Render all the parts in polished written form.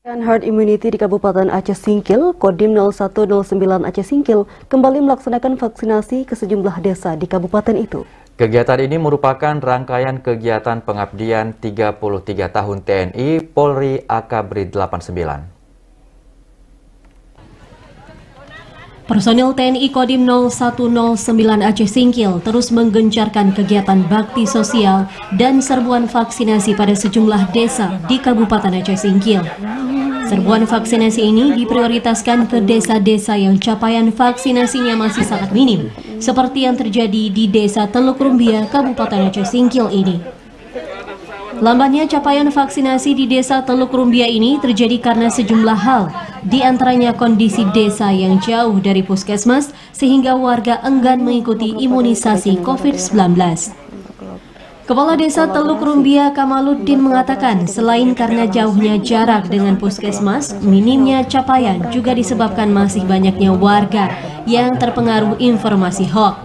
Herd immunity di Kabupaten Aceh Singkil, Kodim 0109 Aceh Singkil kembali melaksanakan vaksinasi ke sejumlah desa di kabupaten itu. Kegiatan ini merupakan rangkaian kegiatan pengabdian 33 tahun TNI Polri Akabri 89. Personil TNI Kodim 0109 Aceh Singkil terus menggencarkan kegiatan bakti sosial dan serbuan vaksinasi pada sejumlah desa di Kabupaten Aceh Singkil. Serbuan vaksinasi ini diprioritaskan ke desa-desa yang capaian vaksinasinya masih sangat minim, seperti yang terjadi di Desa Teluk Rumbia, Kabupaten Aceh Singkil ini. Lambannya capaian vaksinasi di Desa Teluk Rumbia ini terjadi karena sejumlah hal, di antaranya kondisi desa yang jauh dari puskesmas sehingga warga enggan mengikuti imunisasi COVID-19. Kepala Desa Teluk Rumbia Kamaluddin mengatakan selain karena jauhnya jarak dengan puskesmas, minimnya capaian juga disebabkan masih banyaknya warga yang terpengaruh informasi hoax.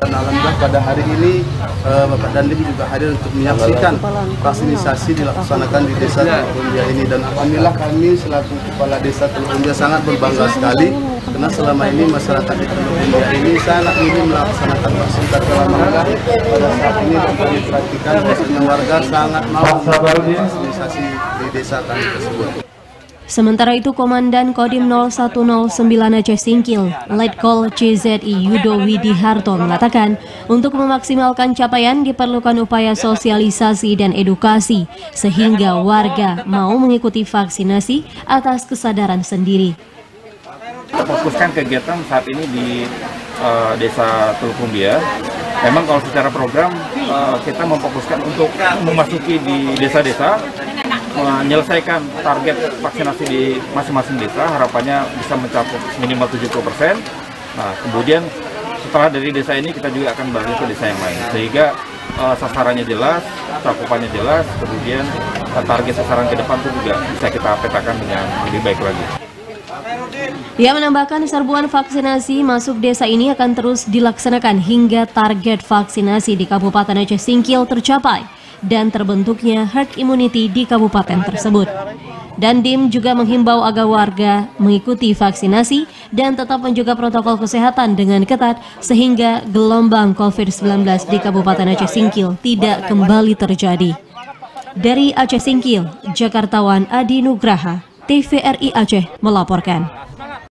Dan alhamdulillah pada hari ini Bapak Dandim juga hadir untuk menyaksikan vaksinasi dilaksanakan di Desa Teluk Rumbia ini, dan alhamdulillah kami selaku Kepala Desa Teluk Rumbia sangat berbangga sekali karena selama ini masyarakat di Teluk Rumbia ini sangat ingin melaksanakan vaksin, tapi alhamdulillah pada saat ini kami perhatikan bahwasanya warga sangat mau vaksinasi di desa kami tersebut. Sementara itu, Komandan Kodim 0109 Aceh Singkil, Letkol CZI Yudo Widiharto mengatakan, untuk memaksimalkan capaian diperlukan upaya sosialisasi dan edukasi, sehingga warga mau mengikuti vaksinasi atas kesadaran sendiri. Kita fokuskan kegiatan saat ini di Desa Teluk Rumbia. Memang kalau secara program kita memfokuskan untuk memasuki di desa-desa, menyelesaikan target vaksinasi di masing-masing desa, harapannya bisa mencapai minimal 70%. Nah, kemudian setelah dari desa ini kita juga akan balik ke desa yang lain, sehingga sasarannya jelas, cakupannya jelas, kemudian target sasaran ke depan itu juga bisa kita petakan dengan lebih baik lagi. Ia menambahkan serbuan vaksinasi masuk desa ini akan terus dilaksanakan hingga target vaksinasi di Kabupaten Aceh Singkil tercapai dan terbentuknya herd immunity di kabupaten tersebut. Dandim juga menghimbau agar warga mengikuti vaksinasi dan tetap menjaga protokol kesehatan dengan ketat sehingga gelombang COVID-19 di Kabupaten Aceh Singkil tidak kembali terjadi. Dari Aceh Singkil, Jakartawan Adi Nugraha, TVRI Aceh melaporkan.